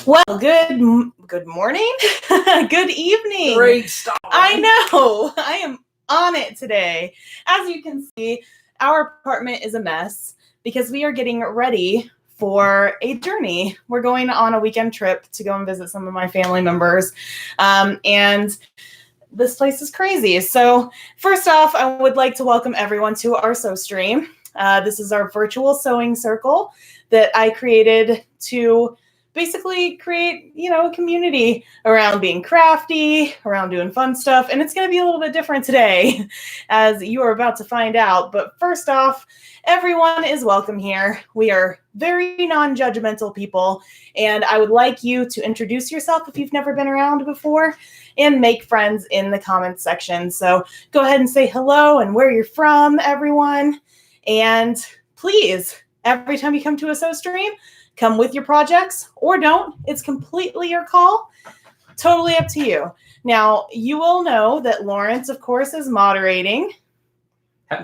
Well, good morning, good evening. Great start. I know, I am on it today. As you can see, our apartment is a mess because we are getting ready for a journey. We're going on a weekend trip to go and visit some of my family members, and this place is crazy. So first off, I would like to welcome everyone to our sew stream. This is our virtual sewing circle that I created to basically create, a community around being crafty, around doing fun stuff. And it's going to be a little bit different today, as you are about to find out. But first off, everyone is welcome here. We are very non-judgmental people, and I would like you to introduce yourself if you've never been around before and make friends in the comments section. So go ahead and say hello and where you're from, everyone. And please, every time you come to a sew stream, come with your projects or don't. It's completely your call. Totally up to you. Now, you will know that Lawrence, of course, is moderating.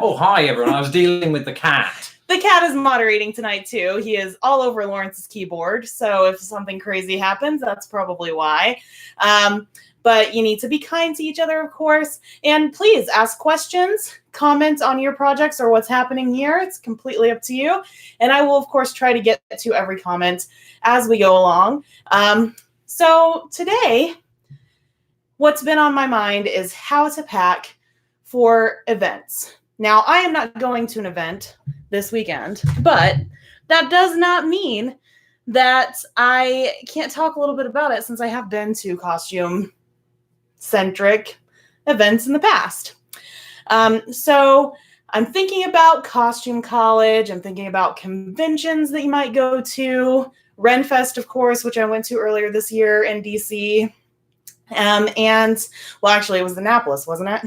Oh, hi, everyone. I was dealing with the cat. The cat is moderating tonight, too. He is all over Lawrence's keyboard. So if something crazy happens, that's probably why. But you need to be kind to each other, of course. And please ask questions, comment on your projects or what's happening here. It's completely up to you. And I will, of course, try to get to every comment as we go along. So today, what's been on my mind is how to pack for events. Now, I am not going to an event this weekend, but that does not mean that I can't talk a little bit about it, since I have been to costume-centric events in the past. So I'm thinking about Costume College. I'm thinking about conventions that you might go to. Renfest, of course, which I went to earlier this year in DC. And, well, actually, it was Annapolis, wasn't it?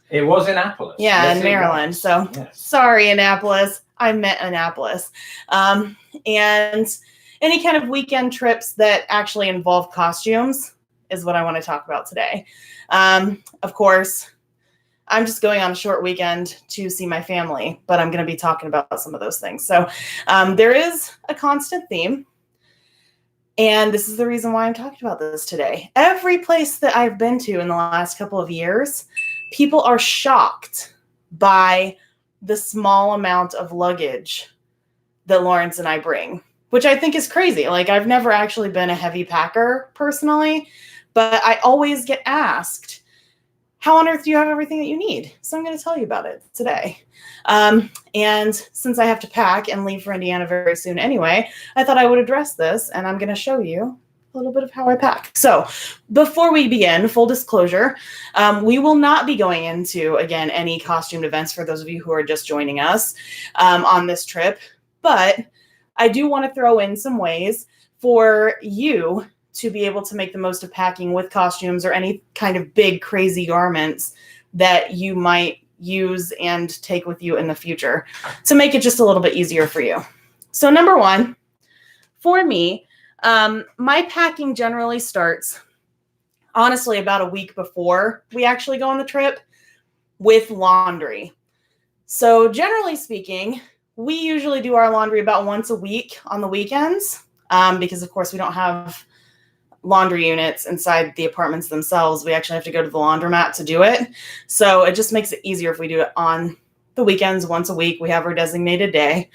It was Annapolis. Yeah, yes, in Maryland. So, yes. Sorry, Annapolis. I meant Annapolis. And any kind of weekend trips that actually involve costumes is what I want to talk about today. Of course, I'm just going on a short weekend to see my family, but I'm going to be talking about some of those things. So there is a constant theme, and this is the reason why I'm talking about this today. Every place that I've been to in the last couple of years, people are shocked by the small amount of luggage that Lawrence and I bring, which I think is crazy. Like, I've never actually been a heavy packer personally, but I always get asked, how on earth do you have everything that you need? So I'm going to tell you about it today. And since I have to pack and leave for Indiana very soon anyway, I thought I would address this, and I'm going to show you a little bit of how I pack. So before we begin, full disclosure, we will not be going into, again, any costumed events for those of you who are just joining us on this trip. But I do want to throw in some ways for you to be able to make the most of packing with costumes or any kind of big, crazy garments that you might use and take with you in the future to make it just a little bit easier for you. So number one, for me, my packing generally starts, honestly, about a week before we actually go on the trip with laundry. So generally speaking, we usually do our laundry about once a week on the weekends because, of course, we don't have laundry units inside the apartments themselves. We actually have to go to the laundromat to do it. So it just makes it easier if we do it on the weekends once a week. We have our designated day.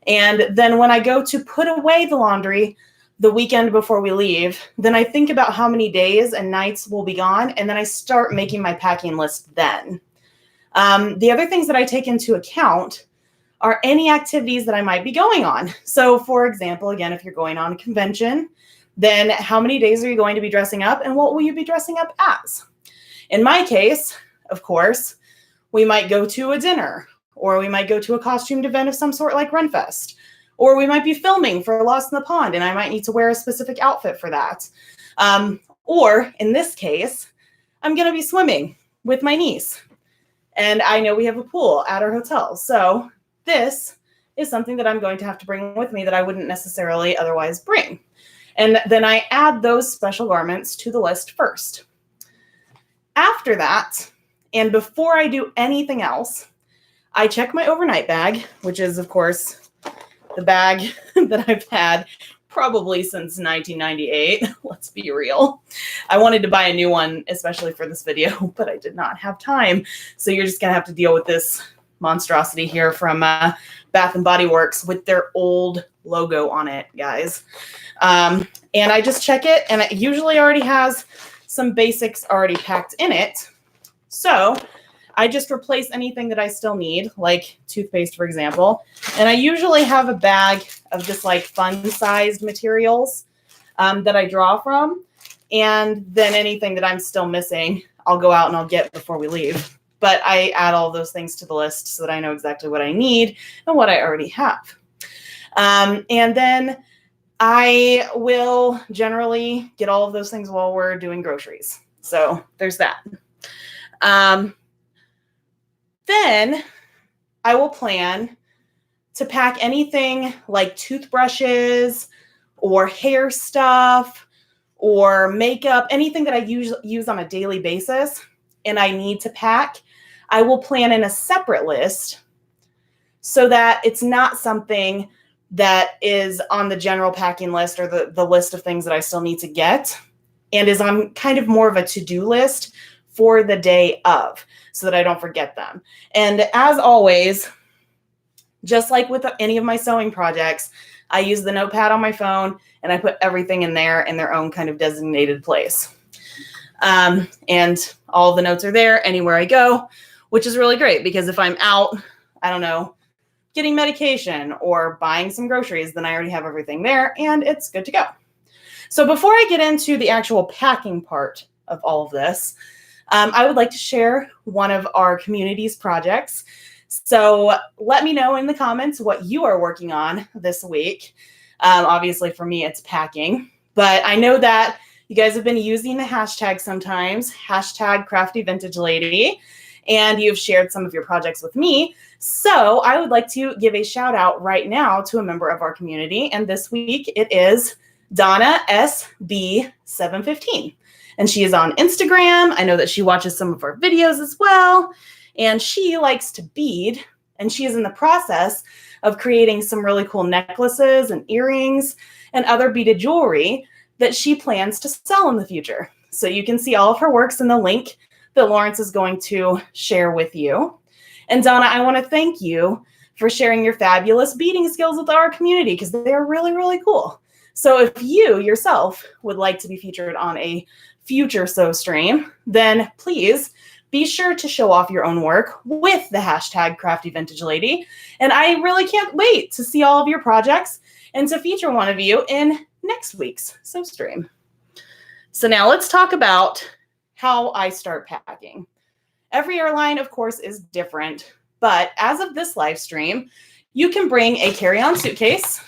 And then when I go to put away the laundry the weekend before we leave, then I think about how many days and nights will be gone, and then I start making my packing list then. The other things that I take into account are any activities that I might be going on. So for example, again, if you're going on a convention, then how many days are you going to be dressing up, and what will you be dressing up as? In my case, of course, we might go to a dinner, or we might go to a costumed event of some sort like Renfest, or we might be filming for Lost in the Pond, and I might need to wear a specific outfit for that. Or in this case, I'm going to be swimming with my niece, and I know we have a pool at our hotel. So this is something that I'm going to have to bring with me that I wouldn't necessarily otherwise bring. And then I add those special garments to the list first. After that, and before I do anything else, I check my overnight bag, which is, of course, the bag that I've had probably since 1998. Let's be real. I wanted to buy a new one, especially for this video, but I did not have time. So you're just going to have to deal with this monstrosity here from Bath and Body Works with their old logo on it, guys. And I just check it, and it usually already has some basics already packed in it. So I just replace anything that I still need, like toothpaste, for example. And I usually have a bag of just like fun-sized materials that I draw from. And then anything that I'm still missing, I'll go out and I'll get before we leave. But I add all those things to the list so that I know exactly what I need and what I already have. And then I will generally get all of those things while we're doing groceries. So there's that. Then I will plan to pack anything like toothbrushes or hair stuff or makeup, anything that I use on a daily basis and I need to pack. I will plan in a separate list so that it's not something that is on the general packing list or the list of things that I still need to get and is on kind of more of a to-do list for the day of, so that I don't forget them. And as always, just like with any of my sewing projects, I use the notepad on my phone and I put everything in there in their own kind of designated place. And all the notes are there anywhere I go, which is really great because if I'm out, I don't know, getting medication or buying some groceries, then I already have everything there and it's good to go. So before I get into the actual packing part of all of this, I would like to share one of our community's projects. So let me know in the comments what you are working on this week. Obviously for me, it's packing, but I know that you guys have been using the hashtag sometimes, hashtag Crafty Vintage Lady, and you've shared some of your projects with me. So I would like to give a shout out right now to a member of our community. And this week it is Donna SB715. And she is on Instagram. I know that she watches some of our videos as well. And she likes to bead. And she is in the process of creating some really cool necklaces and earrings and other beaded jewelry that she plans to sell in the future. So you can see all of her works in the link that Lawrence is going to share with you. And Donna, I want to thank you for sharing your fabulous beading skills with our community because they're really, really cool. So if you yourself would like to be featured on a future sew stream, then please be sure to show off your own work with the hashtag Crafty Vintage Lady. And I really can't wait to see all of your projects and to feature one of you in next week's sew stream. So now let's talk about how I start packing. Every airline, of course, is different, but as of this live stream, you can bring a carry-on suitcase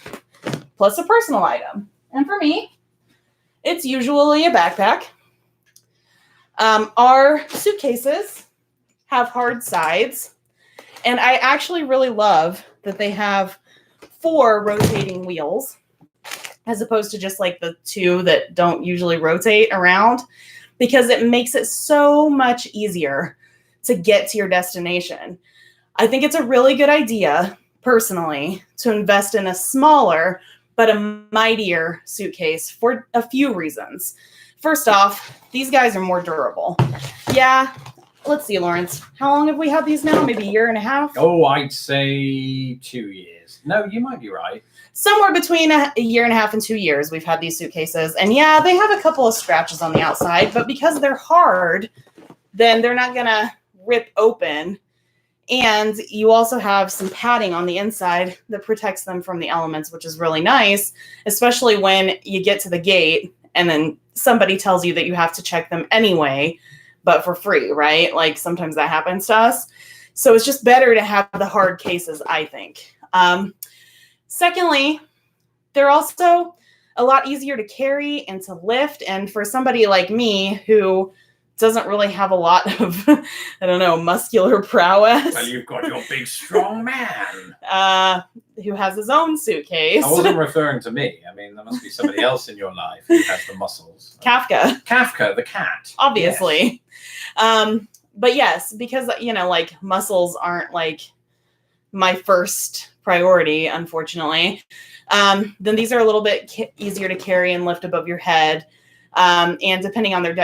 plus a personal item. And for me, it's usually a backpack. Our suitcases have hard sides, and I actually really love that they have 4 rotating wheels as opposed to just like the 2 that don't usually rotate around, because it makes it so much easier to get to your destination. I think it's a really good idea, personally, to invest in a smaller but a mightier suitcase for a few reasons. First off, these guys are more durable. Yeah, let's see, Lawrence. How long have we had these now? Maybe a year and a half? Oh, I'd say 2 years. No, you might be right. Somewhere between a year and a half and 2 years we've had these suitcases. And yeah, they have a couple of scratches on the outside, but because they're hard, then they're not gonna rip open. And you also have some padding on the inside that protects them from the elements, which is really nice, especially when you get to the gate and then somebody tells you that you have to check them anyway, but for free, right? Like sometimes that happens to us. So it's just better to have the hard cases, I think. Secondly, they're also a lot easier to carry and to lift. And for somebody like me who doesn't really have a lot of, I don't know, muscular prowess. Well, you've got your big, strong man. Who has his own suitcase. I wasn't referring to me. I mean, there must be somebody else in your life who has the muscles. Kafka. Kafka, the cat. Obviously. Yes. But yes, because, you know, like muscles aren't like my first priority, unfortunately, then these are a little bit easier to carry and lift above your head. And depending on their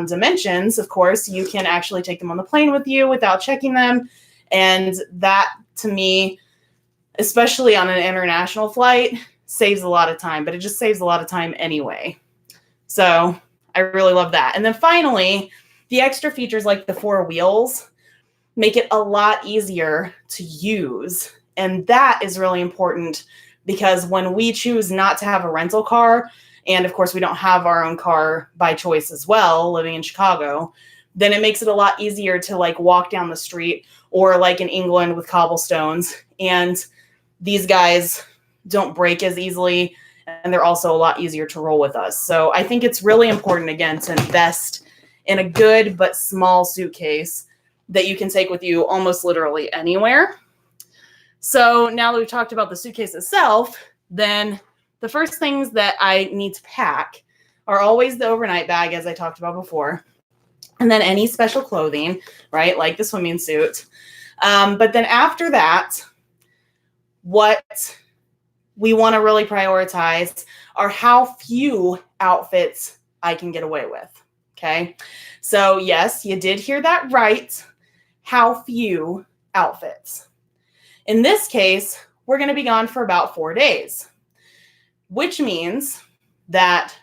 dimensions, of course, you can actually take them on the plane with you without checking them. And that, to me, especially on an international flight, saves a lot of time, but it just saves a lot of time anyway. So I really love that. And then finally, the extra features like the 4 wheels make it a lot easier to use. And that is really important because when we choose not to have a rental car, and of course we don't have our own car by choice as well, living in Chicago, then it makes it a lot easier to like walk down the street, or like in England with cobblestones. And these guys don't break as easily, and they're also a lot easier to roll with us. So I think it's really important, again, to invest in a good but small suitcase that you can take with you almost literally anywhere. So now that we've talked about the suitcase itself, then the first things that I need to pack are always the overnight bag, as I talked about before, and then any special clothing, right, like the swimming suit. But then after that, what we want to really prioritize are how few outfits I can get away with, okay? So yes, you did hear that right. How few outfits. In this case, we're going to be gone for about 4 days, which means that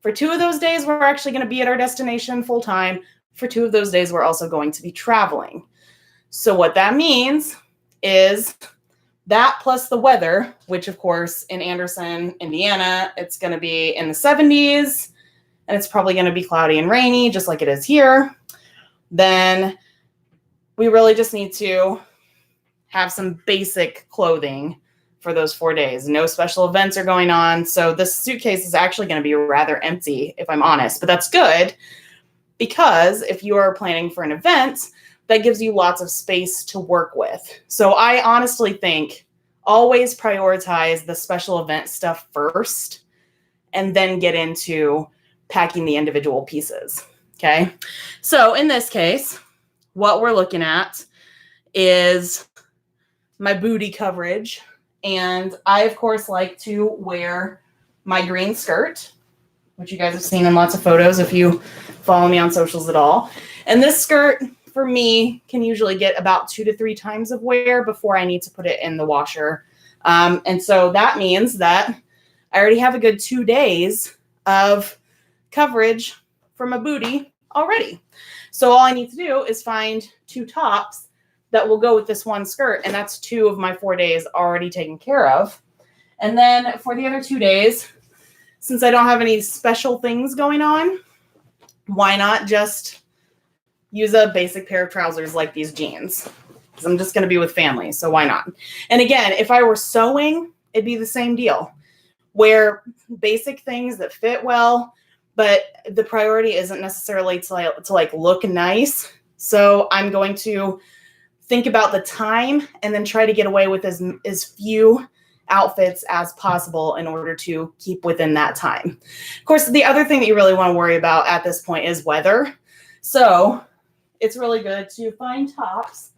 for 2 of those days, we're actually going to be at our destination full time. For 2 of those days, we're also going to be traveling. So what that means is that plus the weather, which of course in Anderson, Indiana, it's going to be in the 70s, and it's probably going to be cloudy and rainy, just like it is here. Then we really just need to have some basic clothing for those 4 days. No special events are going on. So this suitcase is actually going to be rather empty, if I'm honest, but that's good because if you are planning for an event, that gives you lots of space to work with. So I honestly think always prioritize the special event stuff first and then get into packing the individual pieces. Okay. So in this case, what we're looking at is my booty coverage. And I, of course, like to wear my green skirt, which you guys have seen in lots of photos if you follow me on socials at all. And this skirt, for me, can usually get about 2 to 3 times of wear before I need to put it in the washer. And so that means that I already have a good 2 days of coverage for my booty already. So all I need to do is find 2 tops that will go with this one skirt. And that's 2 of my 4 days already taken care of. And then for the other 2 days, since I don't have any special things going on, why not just use a basic pair of trousers like these jeans? Because I'm just going to be with family, so why not? And again, if I were sewing, it'd be the same deal. Wear basic things that fit well, but the priority isn't necessarily to like look nice. So I'm going to think about the time and then try to get away with as few outfits as possible in order to keep within that time. Of course, the other thing that you really want to worry about at this point is weather. So it's really good to find tops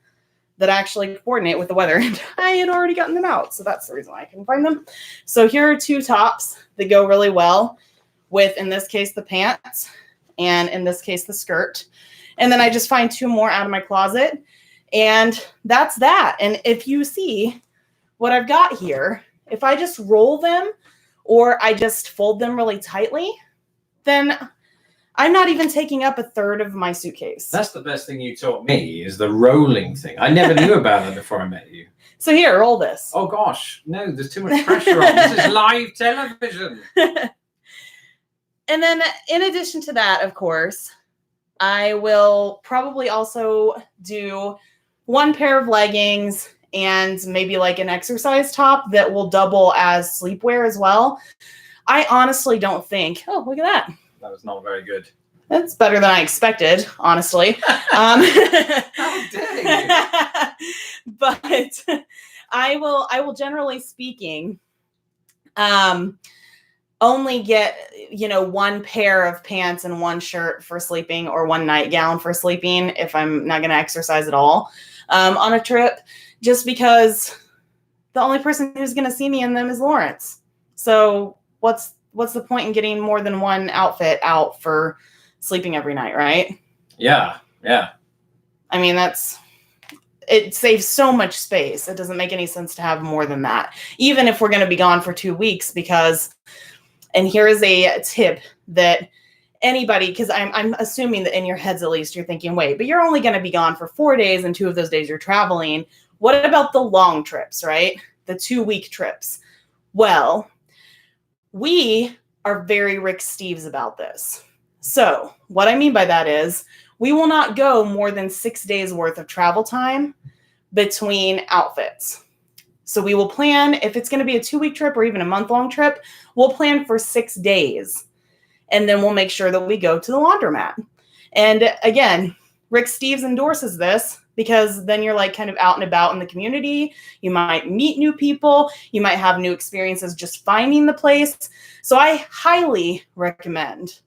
that actually coordinate with the weather. And I had already gotten them out, so that's the reason why I couldn't find them. So here are 2 tops that go really well with, in this case, the pants, and in this case, the skirt. And then I just find 2 more out of my closet, and that's that. And if you see what I've got here, if I just roll them or I just fold them really tightly, then I'm not even taking up 1/3 of my suitcase. That's the best thing you taught me, is the rolling thing. I never knew about it before I met you. So here, roll this. Oh gosh, no, there's too much pressure on. This is live television. And then in addition to that, of course, I will probably also do 1 pair of leggings and maybe like an exercise top that will double as sleepwear as well. I honestly don't think, oh, look at that. That was not very good. That's better than I expected, honestly. How dare you? But I will generally speaking, only get, 1 pair of pants and 1 shirt for sleeping, or 1 nightgown for sleeping if I'm not going to exercise at all. on a trip, just because the only person who's going to see me in them is Lawrence. So what's the point in getting more than one outfit out for sleeping every night, right? Yeah. I mean, it saves so much space. It doesn't make any sense to have more than that, even if we're going to be gone for 2 weeks, because, and here is a tip that anybody, because I'm assuming that in your heads at least you're thinking, wait, but you're only going to be gone for 4 days and 2 of those days you're traveling. What about the long trips, right? The 2-week trips. Well, we are very Rick Steves about this. So what I mean by that is we will not go more than 6 days worth of travel time between outfits. So we will plan, if it's going to be a 2-week trip or even a month-long trip, we'll plan for 6 days. And then we'll make sure that we go to the laundromat. And again, Rick Steves endorses this because then you're like kind of out and about in the community. You might meet new people. You might have new experiences just finding the place. So I highly recommend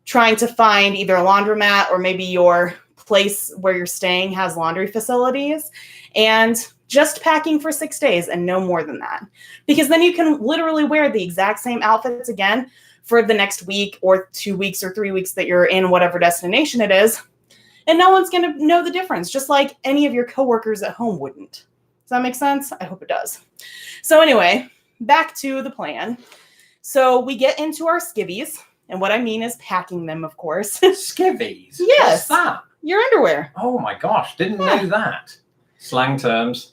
trying to find either a laundromat or maybe your place where you're staying has laundry facilities, and just packing for 6 days and no more than that. Because then you can literally wear the exact same outfits again for the next week or 2 weeks or 3 weeks that you're in whatever destination it is. And no one's going to know the difference, just like any of your coworkers at home wouldn't. Does that make sense? I hope it does. So anyway, back to the plan. So we get into our skivvies. And what I mean is packing them, of course. Skivvies? Yes. What's that? Your underwear. Oh my gosh, didn't know that. Slang terms.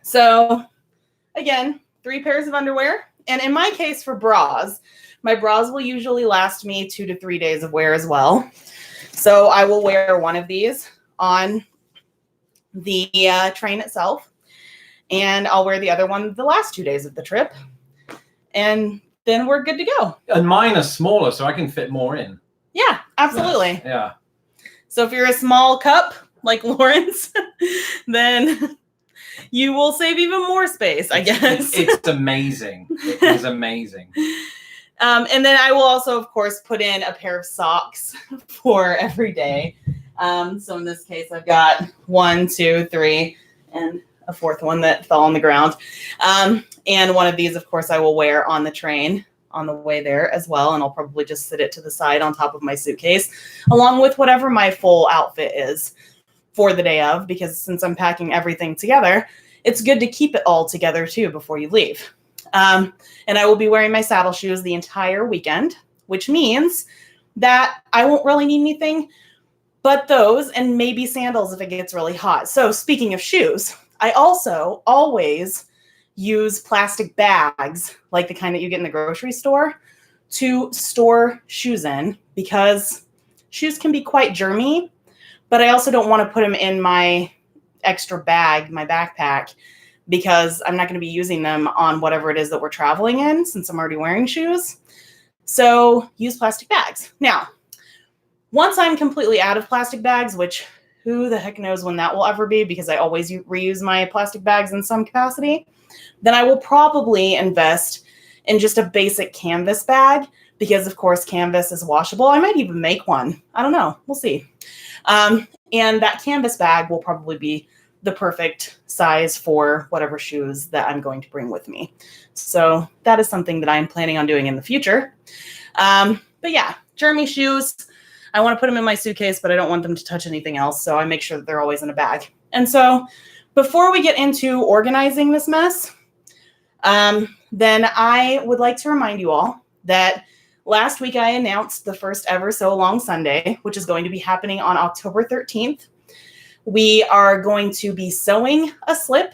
So again, 3 pairs of underwear. And in my case for bras, my bras will usually last me 2 to 3 days of wear as well. So I will wear one of these on the train itself, and I'll wear the other one the last 2 days of the trip, and then we're good to go. And mine are smaller, so I can fit more in. Yeah, absolutely. Yes. Yeah. So if you're a small cup like Lawrence, then you will save even more space, I guess. It's amazing. It is amazing. And then I will also, of course, put in a pair of socks for every day. So in this case, I've got 1, 2, 3, and a 4th one that fell on the ground. And one of these, of course, I will wear on the train on the way there as well. And I'll probably just sit it to the side on top of my suitcase, along with whatever my full outfit is for the day of, because since I'm packing everything together, it's good to keep it all together too before you leave. And I will be wearing my saddle shoes the entire weekend, which means that I won't really need anything but those and maybe sandals if it gets really hot. So speaking of shoes, I also always use plastic bags, like the kind that you get in the grocery store, to store shoes in, because shoes can be quite germy, but I also don't want to put them in my extra bag, my backpack, because I'm not going to be using them on whatever it is that we're traveling in, since I'm already wearing shoes. So use plastic bags. Now, once I'm completely out of plastic bags, which who the heck knows when that will ever be, because I always reuse my plastic bags in some capacity, then I will probably invest in just a basic canvas bag, because of course canvas is washable. I might even make one. I don't know. We'll see. And that canvas bag will probably be the perfect size for whatever shoes that I'm going to bring with me. So that is something that I'm planning on doing in the future. But yeah, germy shoes, I want to put them in my suitcase, but I don't want them to touch anything else. So I make sure that they're always in a bag. And so before we get into organizing this mess, then I would like to remind you all that last week I announced the first ever So Long Sunday, which is going to be happening on October 13th. We are going to be sewing a slip.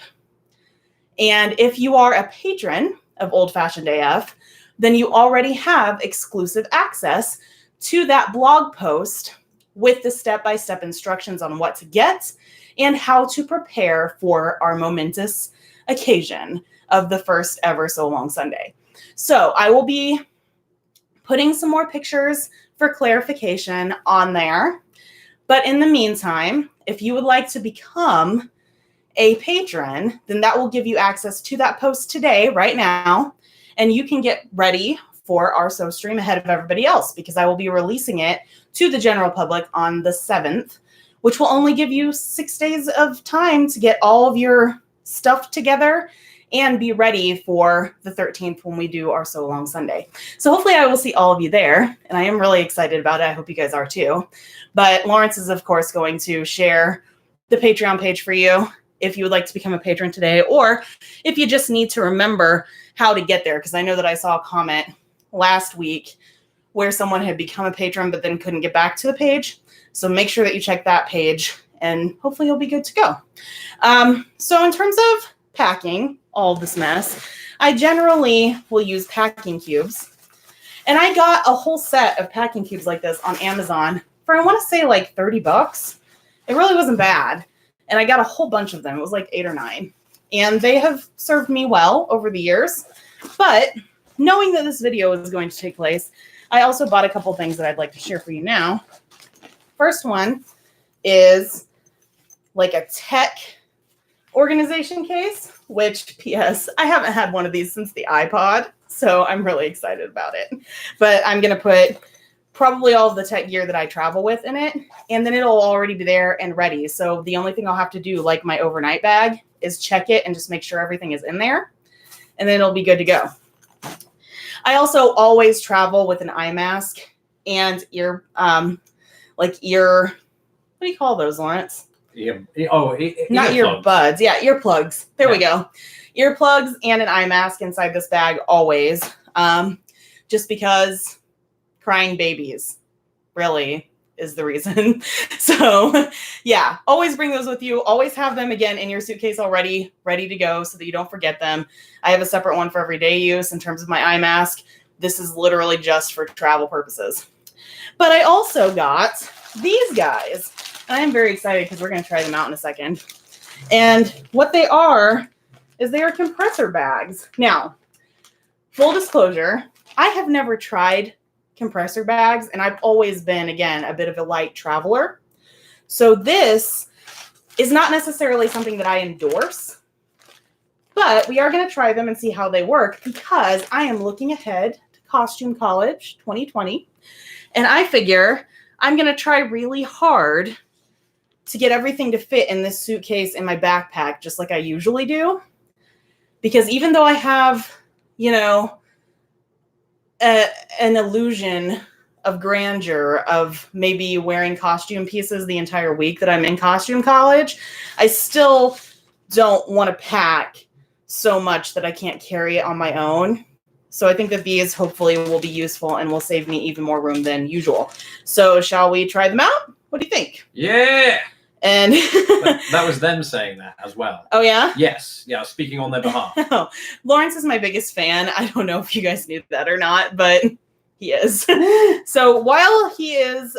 And if you are a patron of Old Fashioned AF, then you already have exclusive access to that blog post with the step-by-step instructions on what to get and how to prepare for our momentous occasion of the first ever So Long Sunday. So I will be putting some more pictures for clarification on there. But in the meantime, if you would like to become a patron, then that will give you access to that post today, right now, and you can get ready for our Sew Stream ahead of everybody else, because I will be releasing it to the general public on the 7th, which will only give you 6 days of time to get all of your stuff together and be ready for the 13th when we do our So Long Sunday. So hopefully I will see all of you there, and I am really excited about it. I hope you guys are too. But Lawrence is, of course, going to share the Patreon page for you if you would like to become a patron today, or if you just need to remember how to get there, because I know that I saw a comment last week where someone had become a patron but then couldn't get back to the page. So make sure that you check that page, and hopefully you'll be good to go. So in terms of packing all of this mess, I generally will use packing cubes. And I got a whole set of packing cubes like this on Amazon for, I want to say, like $30. It really wasn't bad. And I got a whole bunch of them. It was like 8 or 9. And they have served me well over the years. But knowing that this video is going to take place, I also bought a couple things that I'd like to share for you now. First one is like a tech organization case, which, P.S., I haven't had one of these since the iPod, so I'm really excited about it. But I'm going to put probably all of the tech gear that I travel with in it, and then it'll already be there and ready. So the only thing I'll have to do, like my overnight bag, is check it and just make sure everything is in there, and then it'll be good to go. I also always travel with an eye mask and what do you call those, Lawrence? Not earbuds. Yeah, earplugs. There we go. Earplugs and an eye mask inside this bag always. Just because crying babies really is the reason. So yeah, always bring those with you. Always have them, again, in your suitcase already, ready to go so that you don't forget them. I have a separate one for everyday use in terms of my eye mask. This is literally just for travel purposes. But I also got these guys. I am very excited because we're going to try them out in a second. And what they are is they are compressor bags. Now, full disclosure, I have never tried compressor bags, and I've always been, again, a bit of a light traveler. So this is not necessarily something that I endorse, but we are going to try them and see how they work, because I am looking ahead to Costume College 2020, and I figure I'm going to try really hard to get everything to fit in this suitcase in my backpack, just like I usually do. Because even though I have, an illusion of grandeur of maybe wearing costume pieces the entire week that I'm in costume college, I still don't want to pack so much that I can't carry it on my own. So I think that these hopefully will be useful and will save me even more room than usual. So shall we try them out? What do you think? Yeah. And that was them saying that as well. Oh, yeah? Yes. Yeah, speaking on their behalf. Oh, Lawrence is my biggest fan. I don't know if you guys knew that or not, but he is. So while he is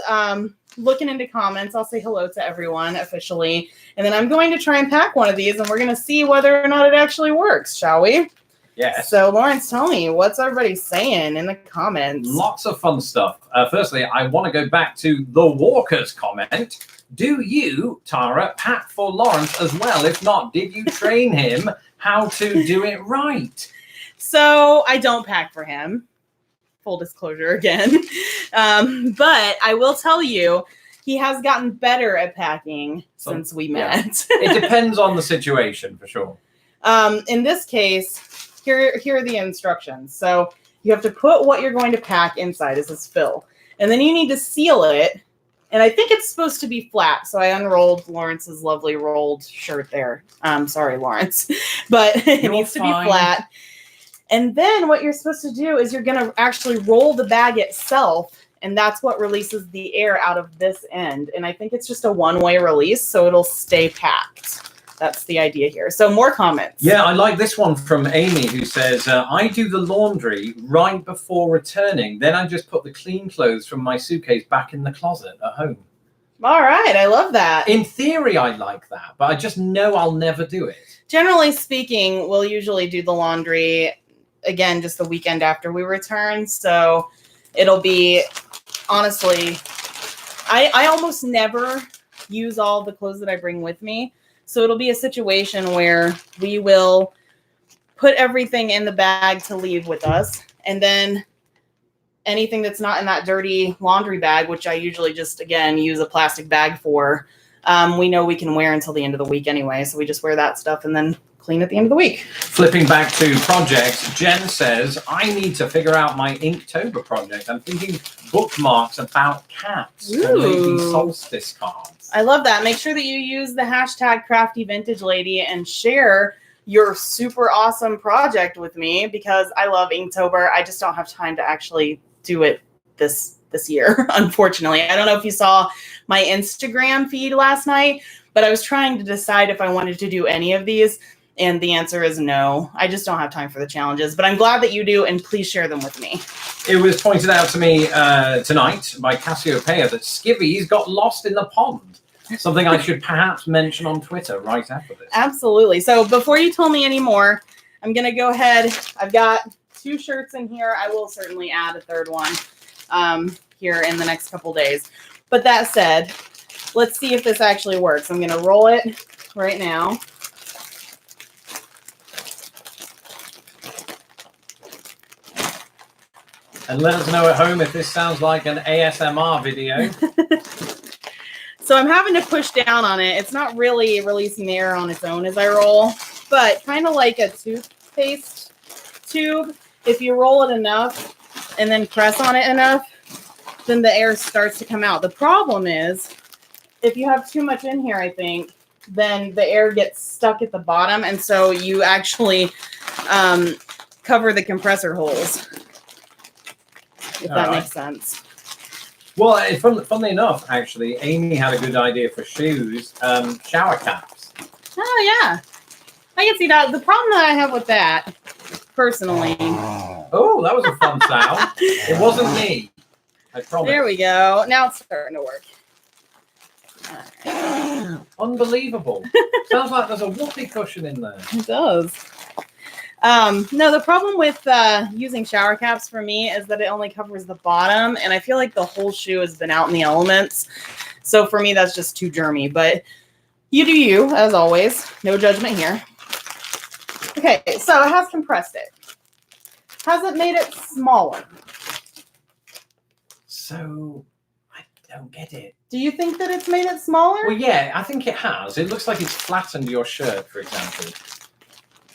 looking into comments, I'll say hello to everyone officially. And then I'm going to try and pack one of these, and we're going to see whether or not it actually works, shall we? Yes. So Lawrence, tell me, what's everybody saying in the comments? Lots of fun stuff. Firstly, I want to go back to the Walker's comment. Do you, Tara, pack for Lawrence as well? If not, did you train him how to do it right? So I don't pack for him. Full disclosure again. But I will tell you, he has gotten better at packing since we met. Yeah. It depends on the situation, for sure. In this case, here are the instructions. So you have to put what you're going to pack inside. This is fill. And then you need to seal it. And I think it's supposed to be flat. So I unrolled Lawrence's lovely rolled shirt there. Sorry, Lawrence. But it needs to be flat. And then what you're supposed to do is you're going to actually roll the bag itself. And that's what releases the air out of this end. And I think it's just a one-way release, so it'll stay packed. That's the idea here. So more comments. Yeah, I like this one from Amy, who says, I do the laundry right before returning. Then I just put the clean clothes from my suitcase back in the closet at home. All right. I love that. In theory, I like that, but I just know I'll never do it. Generally speaking, we'll usually do the laundry, again, just the weekend after we return. So it'll be, honestly, I almost never use all the clothes that I bring with me. So it'll be a situation where we will put everything in the bag to leave with us. And then anything that's not in that dirty laundry bag, which I usually just, again, use a plastic bag for, we know we can wear until the end of the week anyway. So we just wear that stuff and then clean at the end of the week. Flipping back to projects, Jen says, I need to figure out my Inktober project. I'm thinking bookmarks about cats or maybe solstice cards. I love that. Make sure that you use the hashtag Crafty Vintage Lady and share your super awesome project with me, because I love Inktober. I just don't have time to actually do it this year, unfortunately. I don't know if you saw my Instagram feed last night, but I was trying to decide if I wanted to do any of these. And the answer is no. I just don't have time for the challenges, but I'm glad that you do, and please share them with me. It was pointed out to me tonight by Cassiopeia that Skivvies got lost in the pond. Something I should perhaps mention on Twitter right after this. Absolutely. So before you tell me any more, I'm going to go ahead. I've got 2 shirts in here. I will certainly add a third one here in the next couple days. But that said, let's see if this actually works. I'm going to roll it right now. And let us know at home if this sounds like an ASMR video. So I'm having to push down on it. It's not really releasing the air on its own as I roll, but kind of like a toothpaste tube. If you roll it enough and then press on it enough, then the air starts to come out. The problem is, if you have too much in here, I think, then the air gets stuck at the bottom, and so you actually cover the compressor holes. If that makes sense. Well, funnily enough, actually, Amy had a good idea for shoes, shower caps. Oh, yeah. I can see that. The problem that I have with that, personally. Oh, that was a fun sound. It wasn't me. I promise. There we go. Now it's starting to work. Right. Unbelievable. Sounds like there's a whoopee cushion in there. It does. No, the problem with using shower caps for me is that it only covers the bottom, and I feel like the whole shoe has been out in the elements. So for me, that's just too germy, but you do you, as always. No judgment here. Okay, so it has compressed it. Has it made it smaller? So, I don't get it. Do you think that it's made it smaller? Well, yeah, I think it has. It looks like it's flattened your shirt, for example.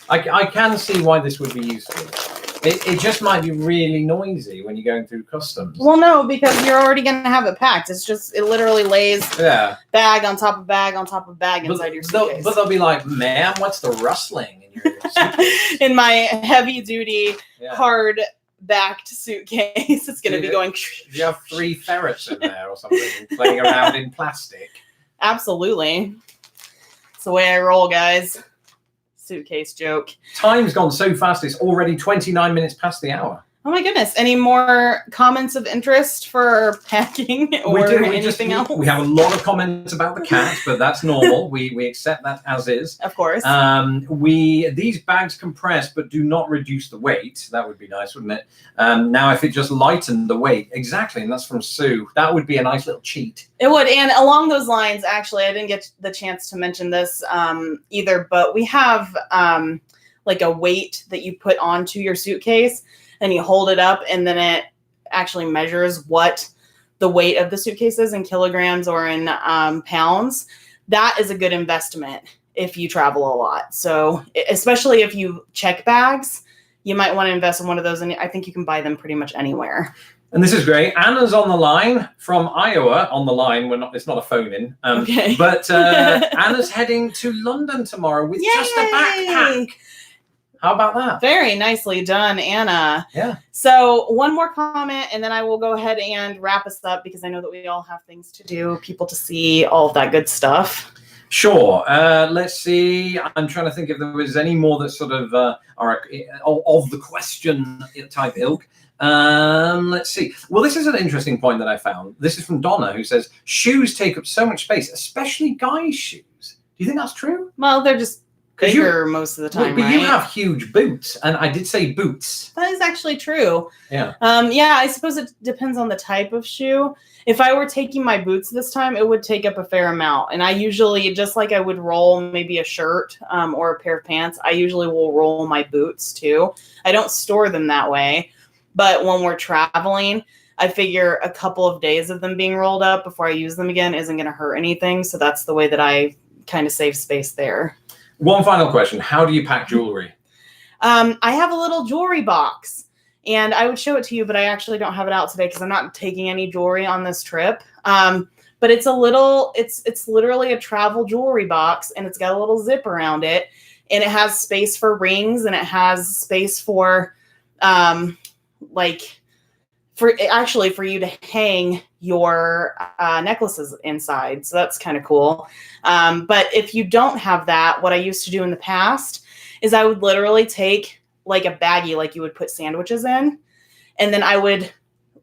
I can see why this would be useful. It just might be really noisy when you're going through customs. Well, no, because you're already going to have it packed. It's just, it literally lays bag on top of bag on top of bag inside your suitcase. But they'll be like, ma'am, what's the rustling in your suitcase? In my heavy-duty, hard-backed suitcase, it's going to be going... Do you have 3 ferrets in there or something playing around in plastic? Absolutely. It's the way I roll, guys. Suitcase joke. Time's gone so fast, it's already 29 minutes past the hour. Oh my goodness. Any more comments of interest for packing or anything else? We have a lot of comments about the cat, but that's normal. We accept that as is. Of course. These bags compress but do not reduce the weight. That would be nice, wouldn't it? Now if it just lightened the weight. Exactly, and that's from Sue. That would be a nice little cheat. It would. And along those lines, actually, I didn't get the chance to mention this either, but we have like a weight that you put onto your suitcase, and you hold it up, and then it actually measures what the weight of the suitcase is in kilograms or in pounds. That is a good investment if you travel a lot. So especially if you check bags, you might want to invest in one of those, and I think you can buy them pretty much anywhere. And this is great. Anna's on the line from Iowa. On the line, it's not a phone in. Okay. But Anna's heading to London tomorrow with just a backpack. How about that? Very nicely done, Anna. Yeah. So one more comment, and then I will go ahead and wrap us up, because I know that we all have things to do, people to see, all of that good stuff. Sure. Let's see. I'm trying to think if there was any more that sort of are of the question type ilk. Let's see. Well, this is an interesting point that I found. This is from Donna, who says, shoes take up so much space, especially guys' shoes. Do you think that's true? Well, they're just bigger most of the time, but right? you have huge boots, and I did say boots. That is actually true. Yeah. Yeah, I suppose it depends on the type of shoe. If I were taking my boots this time, it would take up a fair amount. And I usually, just like I would roll maybe a shirt or a pair of pants, I usually will roll my boots too. I don't store them that way. But when we're traveling, I figure a couple of days of them being rolled up before I use them again isn't going to hurt anything. So that's the way that I kind of save space there. One final question. How do you pack jewelry? I have a little jewelry box, and I would show it to you, but I actually don't have it out today because I'm not taking any jewelry on this trip. But it's it's literally a travel jewelry box, and it's got a little zip around it, and it has space for rings, and it has space for, for you to hang your necklaces inside. So that's kind of cool. But if you don't have that, what I used to do in the past is I would literally take like a baggie, like you would put sandwiches in, and then I would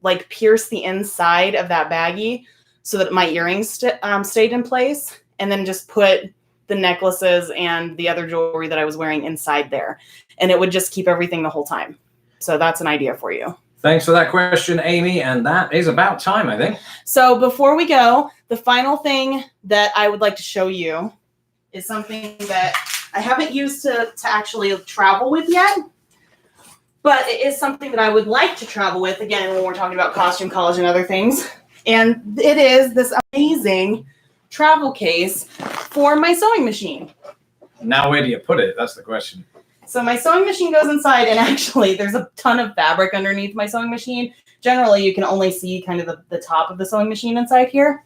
like pierce the inside of that baggie so that my earrings stayed in place, and then just put the necklaces and the other jewelry that I was wearing inside there. And it would just keep everything the whole time. So that's an idea for you. Thanks for that question, Amy. And that is about time, I think. So before we go, the final thing that I would like to show you is something that I haven't used to actually travel with yet, but it is something that I would like to travel with, again, when we're talking about costume college and other things. And it is this amazing travel case for my sewing machine. Now, where do you put it? That's the question. So my sewing machine goes inside, and actually there's a ton of fabric underneath my sewing machine. Generally, you can only see kind of the top of the sewing machine inside here.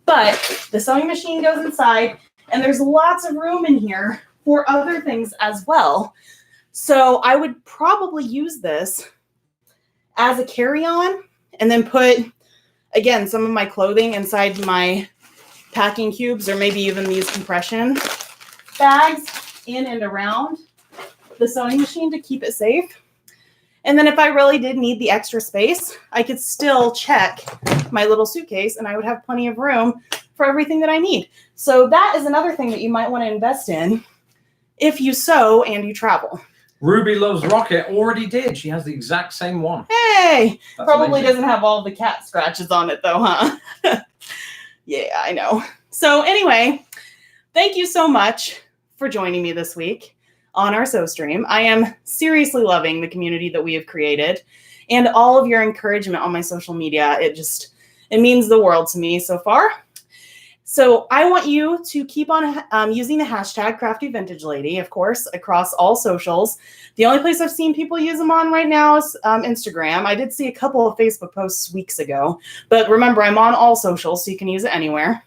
But the sewing machine goes inside, and there's lots of room in here for other things as well. So I would probably use this as a carry-on, and then put, again, some of my clothing inside my packing cubes, or maybe even these compression bags in and around the sewing machine to keep it safe. And then if I really did need the extra space, I could still check my little suitcase, and I would have plenty of room for everything that I need. So that is another thing that you might want to invest in if you sew and you travel. Ruby Loves Rocket already did. She has the exact same one. Hey, That's probably amazing. doesn't have all the cat scratches on it though, huh? Yeah, I know. So anyway, thank you so much for joining me this week on our Sew Stream. I am seriously loving the community that we have created, and all of your encouragement on my social media. It means the world to me so far. So I want you to keep on using the hashtag #CraftyVintageLady, of course, across all socials. The only place I've seen people use them on right now is Instagram. I did see a couple of Facebook posts weeks ago, but remember, I'm on all socials, so you can use it anywhere.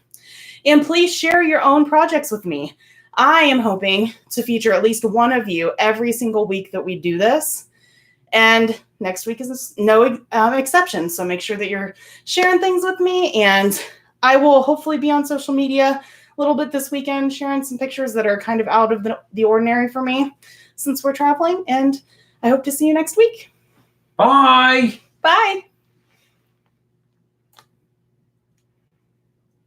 And please share your own projects with me. I am hoping to feature at least one of you every single week that we do this. And next week is no exception. So make sure that you're sharing things with me, and I will hopefully be on social media a little bit this weekend, sharing some pictures that are kind of out of the ordinary for me since we're traveling. And I hope to see you next week. Bye. Bye.